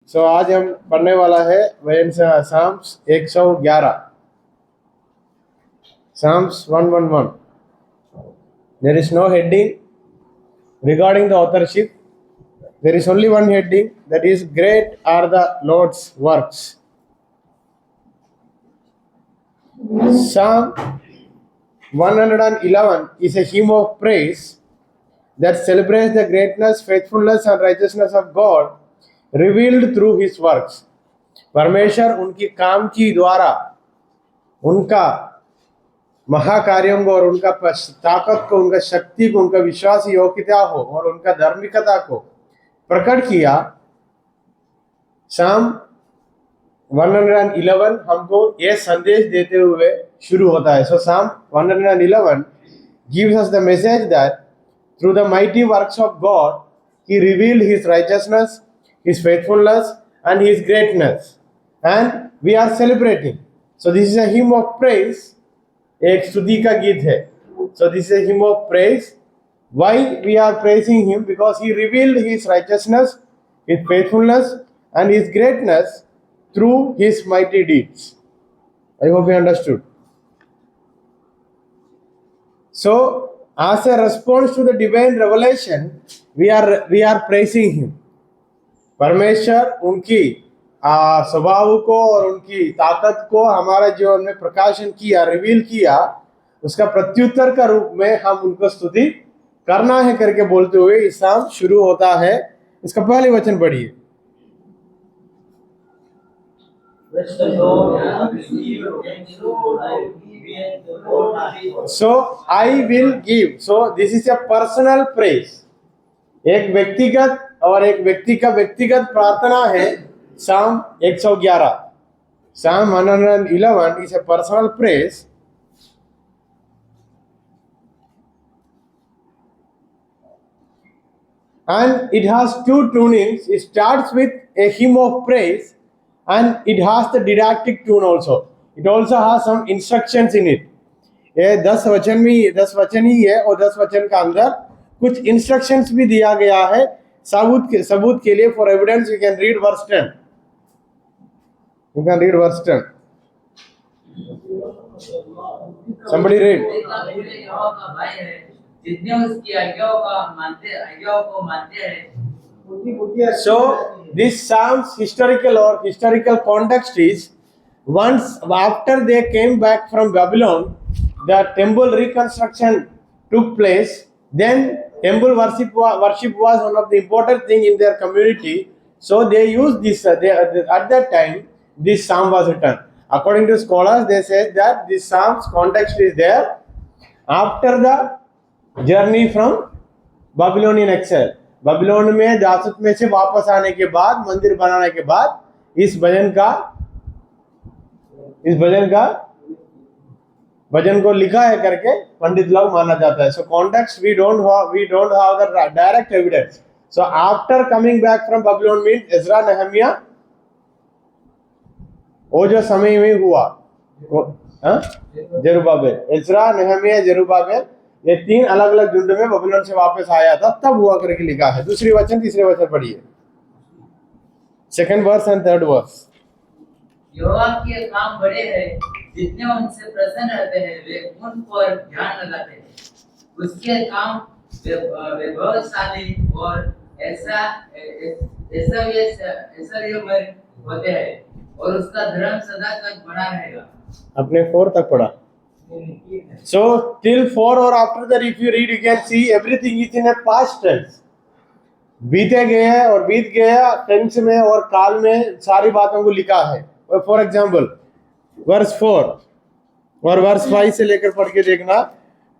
सो आज हम पढ़ने वाला है Sam's 111, Sam's 111. There is no heading regarding the authorship. There is only one heading, that is, great are the Lord's works. Psalm 111 is a hymn of praise that celebrates the greatness, faithfulness and righteousness of God revealed through his works. परमेश्वर उनकी काम की द्वारा उनका महाकार्यों को और उनका ताकत को, उनका शक्ति को, उनका विश्वास योग्यता हो और उनका धार्मिकता को प्रकट किया. शाम 111 हमको यह संदेश देते हुए शुरू होता है. सो शाम 111 gives us the message that through the mighty works of God he revealed his righteousness, his faithfulness and his greatness, and we are celebrating. So this is a hymn of praise. एक स्तुति का गीत है. So this is a hymn of praise. Why we are praising him? Because he revealed his righteousness, his faithfulness and his greatness through his mighty deeds. I hope you understood. So as a response to the divine revelation, we are praising him. परमेश्वर उनकी स्वभाव को और उनकी ताकत को हमारे जीवन में प्रकाशन किया, रिवील किया, उसका प्रत्युत्तर का रूप में हम उनको स्तुति करना है करके बोलते हुए इस शाम शुरू होता है. इसका पहले वचन पढ़िए. So I will give. So this is a personal praise. एक व्यक्तिगत और एक व्यक्ति का व्यक्तिगत प्रार्थना है. Psalm 111. Psalm 111 is a personal praise. And it has two tunings. It starts with a hymn of praise and it has the didactic tune also. It also has some instructions in it. ये 10 वचन ही है और 10 वचन का अंदर कुछ instructions भी दिया गया है सबूत के लिए. For evidence you can read verse 10. You can read verse 10. Somebody read. So this Psalm's historical context is, once after they came back from Babylon, the temple reconstruction took place. Then temple worship was one of the important thing in their community. So they used this at that time. This psalm was written. According to scholars, they say that this psalm's context is there after the journey from Babylonian exile. Babylon में दासत्व में से वापस आने के बाद, मंदिर बनाने के बाद इस भजन को लिखा है करके पंडित लोग माना जाता है. So context we don't have the direct evidence. So after coming back from Babylon means Ezra, Nehemiah, वो जो समय में हुआ जेरुब्बाबेल, एज्रा, नेहमिया, जेरुब्बाबेल, ये 3 अलग अलग युद्ध में बाबिलोन से वापस आया था, तब हुआ करके लिखा है. दूसरी वचन तीसरे वचन पढ़िए. Second verse and third verse. Jehovah के काम बड़े हैं, जितने उनसे प्रसन्न रहते हैं वे उन पर ध्यान लगाते हैं. उसके काम वैभवशाली और ऐश्वर्यमय होते हैं और उसका धर्म सदा तक बना रहेगा. अपने 4 तक पढ़ा. So till 4 or after that if you read you can see everything is in a past tense. बीते गए और बीत गया टेंस में और काल में सारी बातों को लिखा है. फॉर एग्जाम्पल वर्स 4 और वर्स 5 से लेकर पढ़ के देखना.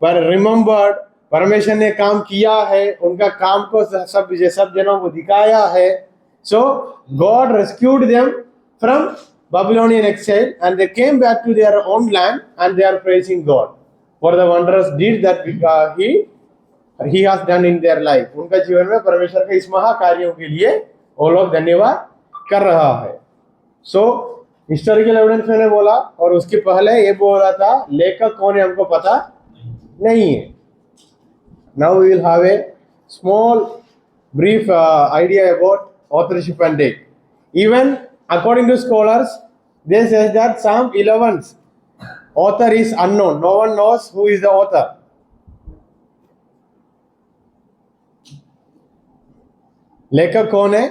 पर रिमेम्बर्ड, परमेश्वर ने काम किया है, उनका काम को सब जनों को दिखाया है. So God rescued them from Babylonian exile and they came back to their own land and they are praising God for the wondrous deed that he has done in their life. उनका जीवन में परमेश्वर के इस महाकार्यों के लिए वो लोग धन्यवाद कर रहा है. So हिस्टोरिकल एविडेंस मैंने बोला और उसके पहले ये बोला था लेखक कौन है हमको पता नहीं है. Now we will have a small brief idea about authorship and date. Even according to scholars, they say that Psalm 11's author is unknown. No one knows who is the author. लेखक कौन है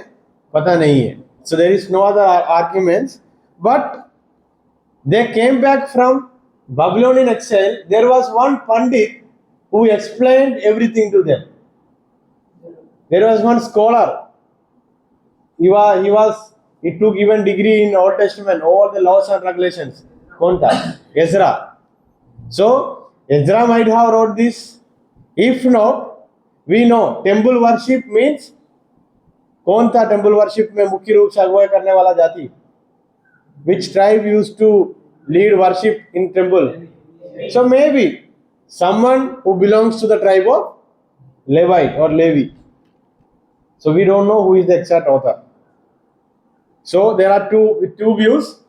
पता नहीं है. So there is no other arguments. But they came back from Babylonian exile. There was one Pandit who explained everything to them. There was one scholar. He took even degree in Old Testament, all the laws and regulations. कौन था? Ezra. So Ezra might have wrote this. If not, we know temple worship means कौन था temple worship में मुख्य रूप से अगुवाई करने वाला जाति? Which tribe used to lead worship in temple? So maybe someone who belongs to the tribe of Levite or Levi. So we don't know who is the exact author. So there are two views.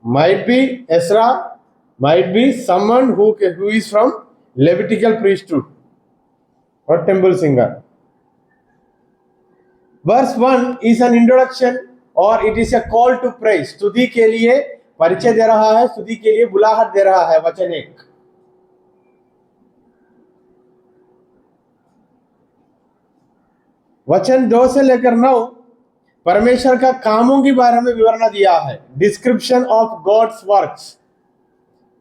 Might be Ezra, might be someone who is from Levitical priesthood or temple singer. Verse 1 is an introduction or it is a call to praise. स्तुति के लिए परिचय दे रहा है, स्तुति के लिए बुलाहट दे रहा है. वचन 1. वचन 2 से लेकर 9 परमेश्वर का कामों के बारे में विवरण दिया है. Description of God's works,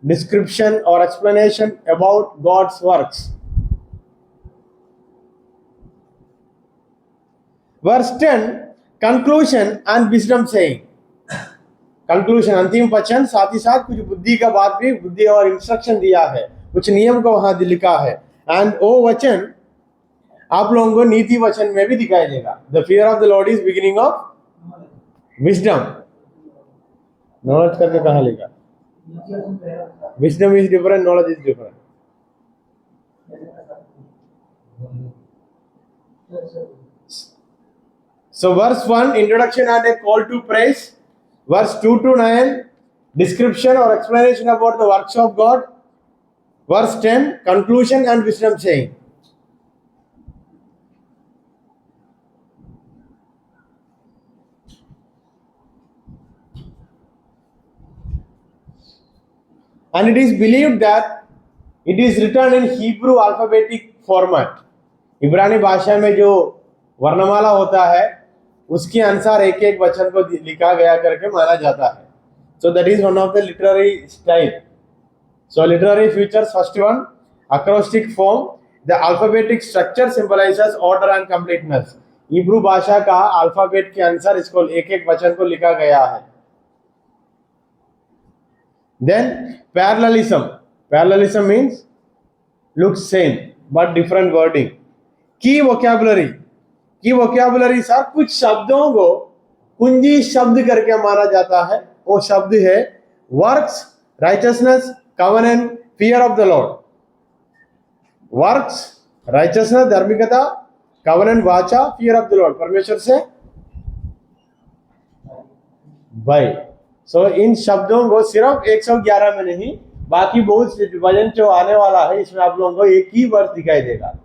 description और explanation about God's works. Verse 10 conclusion and wisdom saying. Conclusion अंतिम वचन, साथ ही साथ कुछ बुद्धि का बात भी, बुद्धि और इंस्ट्रक्शन दिया है, कुछ नियम को वहां लिखा है. एंड वो वचन आप लोगों को नीति वचन में भी दिखाई देगा. The fear of the Lord is beginning of wisdom. Knowledge करके कहाँ लिखा? Wisdom is different, knowledge is different. So verse 1 introduction and a call to praise. Verse 2 to 9 description or explanation about the works of God. Verse 10 conclusion and wisdom saying. And it is believed that it is written in Hebrew alphabetic format. इब्रानी भाषा में जो वर्णमाला होता है उसके अनुसार एक एक वचन को लिखा गया करके माना जाता है. So that is one of the literary style. So literary features, first one, acrostic form. The alphabetic structure symbolizes order and completeness. इब्रू भाषा का अल्फाबेट के अनुसार इसको एक एक वचन को लिखा गया है. Then parallelism. Parallelism means looks same but different wording. Key vocabulary. की वोकैबुलरी सर कुछ शब्दों को कुंजी शब्द करके माना जाता है. वो शब्द है works, richness, covenant, fear of the Lord. Works, richness, धार्मिकता, कवनेंट, वाचा, फियर ऑफ द लॉर्ड, परमेश्वर से भय. सो इन शब्दों को सिर्फ 111 में नहीं, बाकी बहुत वचन जो आने वाला है इसमें आप लोगों को एक ही वर्ड दिखाई देगा.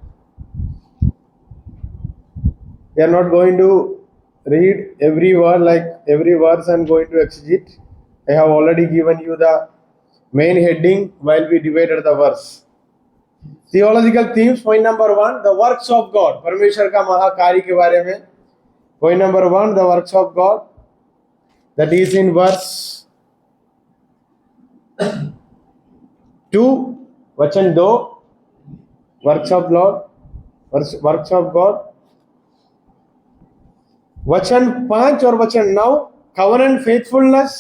We are not going to read every word like every verse and going to exegete. I have already given you the main heading while we divided the verse. Theological themes. Point number 1, the works of God. परमेश्वर का महाकार्य के बारे में. Point number 1, the works of God. That is in verse 2, वचन 2, works of Lord, works of God. वचन 5 और वचन 9 covenant faithfulness.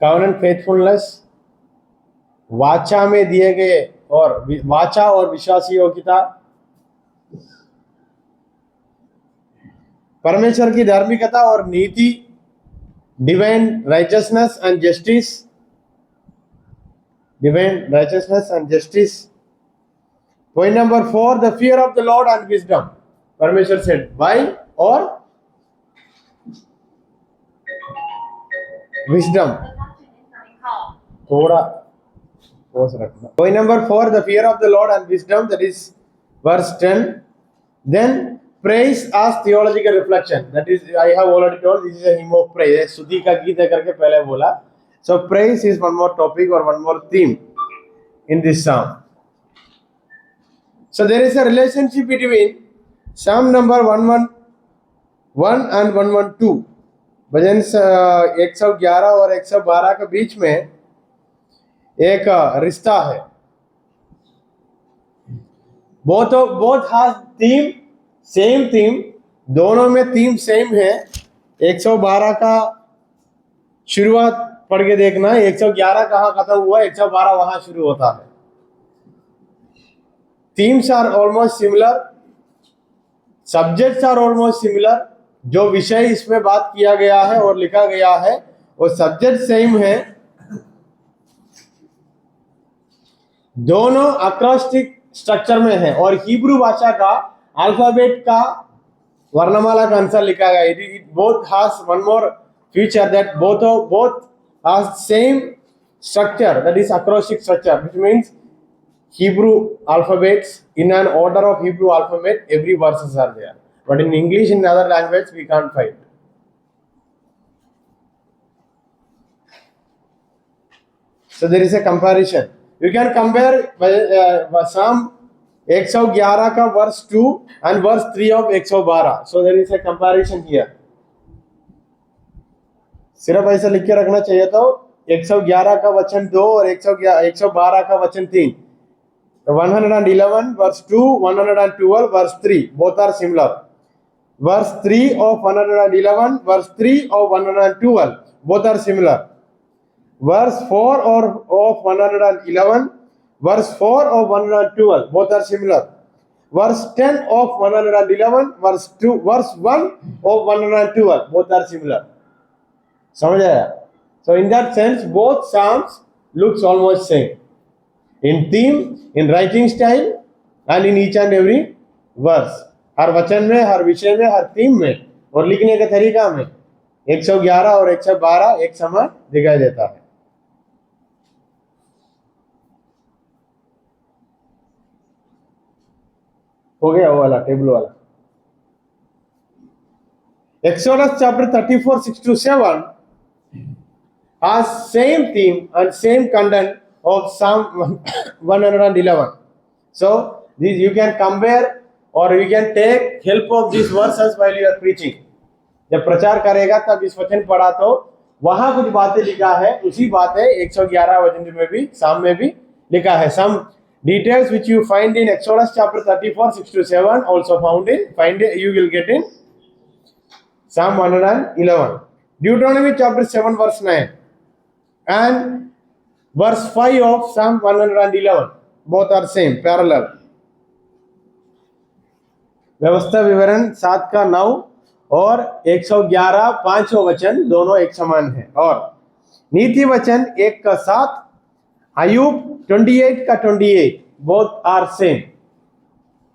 Covenant faithfulness वाचा में दिए गए और वाचा और विश्वासी योग्यता. परमेश्वर की धार्मिकता और नीति, divine richness and justice. Divine richness and justice. Point number 4, the fear of the Lord and wisdom. परमेश्वर से भय और विजडम. थोड़ा पॉज रखना. Point number 4, the fear of the Lord and wisdom. That is verse 10. Then praise as theological reflection. That is, I have already told, this is a hymn of praise. स्तुति का गीत है करके पहले बोला. So praise is one more topic or one more theme in this psalm. So there is a relationship between Psalm number 111 and 112. भजन 111 और 112 के बीच में एक रिश्ता है. both has theme, same theme, दोनों में थीम सेम है. 112 का शुरुआत पढ़ के देखना, 111 कहाँ खत्म हुआ, 112 वहां शुरू होता है. themes are almost similar, subjects are almost similar. जो विषय इसमें बात किया गया है और लिखा गया है वो सब्जेक्ट सेम है. दोनों अक्रॉस्टिक स्ट्रक्चर में है और हिब्रू भाषा का अल्फाबेट का वर्णमाला का अनुसार लिखा गया. It both has one more feature that both has same structure, that is acrostic structure, which means Hebrew alphabets in an order of Hebrew alphabet, every verses are there. But in English, in other language, we can't find. So there is a comparison. You can compare Psalm 111 का verse 2 and verse 3 of 112. So there is a comparison here. सिर्फ ऐसा लिख के रखना चाहिए. तो 111 का वचन 2 और 112 का वचन 3. 111 verse 2, 112 verse 3, both are similar. Verse 3 of 111, verse 3 of 112, both are similar. Verse 4 of 111, verse 4 of 112, both are similar. Verse 10 of 111, verse 1 of 112, both are similar. समझ आया? So in that sense, both psalms looks almost same. In theme, in writing style, and in each and every verse. हर वचन में, हर विषय में, हर theme में और लिखने के तरीका में 111 और 112 एक समान दिखाई देता है. हो गया वो वाला टेबल वाला. Exodus chapter 34, 6 to 7 has same theme and same content of Psalm 111. So this you can compare or you can take help of these verses while you are preaching. जब प्रचार करेगा तब इस वचन पढ़ा तो वहां कुछ बातें लिखा है, उसी बातें 111 वचन में भी, साम में भी लिखा है. Some details which you find in Exodus chapter 34, 6 to 7 also you will get in Psalm 111. Deuteronomy chapter 7 verse 9 and verse 5 of Psalm 111, both are same, parallel. व्यवस्था विवरण 7 का 9 और 111 पांचों वचन दोनों एक समान है. और नीति वचन 1 का 7, अय्यूब 28 का 28, both are same.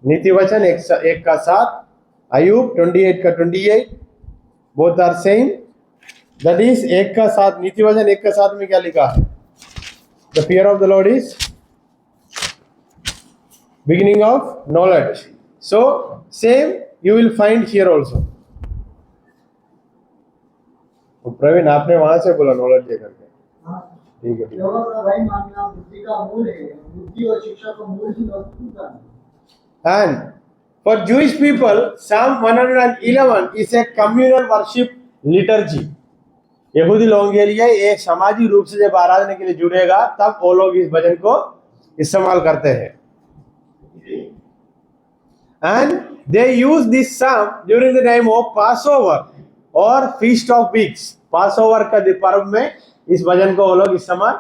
नीति वचन 1 का 7, अय्यूब 28 का 28, both are same. That is 1 का 7, नीति वचन 1 का 7 में क्या लिखा है? The fear of the Lord is beginning of knowledge. So same you will find here also. तो प्रवीण आपने वहां से बोला नॉलेज दे करके. ठीक है. यहोवा का भय मानना बुद्धि का मूल है. बुद्धि और शिक्षा का मूल ही वस्तुता है. And for Jewish people, Psalm 111 is a communal worship liturgy. यहूदी लोगों के लिए ये समाजी रूप से जब आराधना के लिए जुड़ेगा तब वो लोग इस भजन को इस्तेमाल करते हैं. And they use this psalm during the time of Passover or Feast of Weeks. Passover का पर्व में इस भजन को वो लोग इस्तेमाल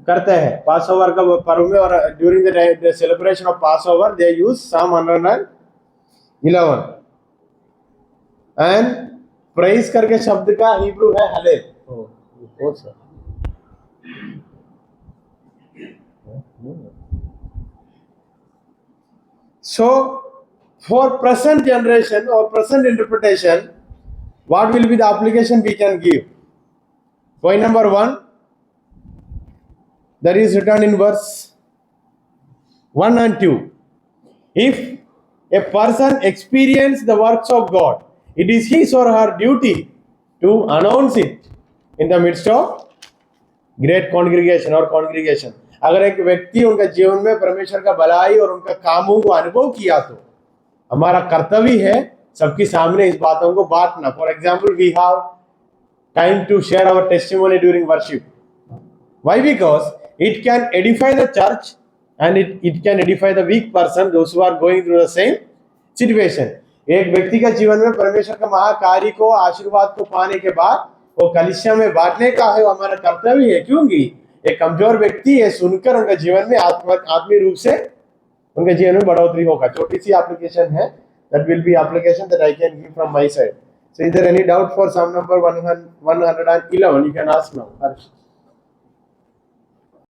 करते हैं. Passover का पर्व में और during the celebration of Passover they use Psalm 111. And praise करके शब्द का हिब्रू है हलेल. So for present generation or present interpretation, what will be the application we can give? Point number 1, that is written in verse 1 and 2. If a person experience the works of God, it is his or her duty to announce it in the midst of great congregation और congregation. अगर एक व्यक्ति उनका जीवन में परमेश्वर का भलाई और उनका कामों को अनुभव किया तो हमारा कर्तव्य है सबके सामने इस बातों को बांटना. For example, we have time to share our testimony during worship. Why? Because it can edify the church and it can edify the weak person, those who are going through the same situation. एक व्यक्ति का जीवन में परमेश्वर का महाकार्य को, आशीर्वाद को पाने के बाद वो कलीसिया में बांटने का है, वो हमारा कर्तव्य है. क्योंकि एक कमजोर व्यक्ति है, सुनकर उनका जीवन में आत्मीय रूप से उनके जीवन में बढ़ोतरी होगा. छोटी सी एप्लीकेशन है, that will be application that I can give from my side. So is there any doubt for sum number 111? You can ask now, Harsh.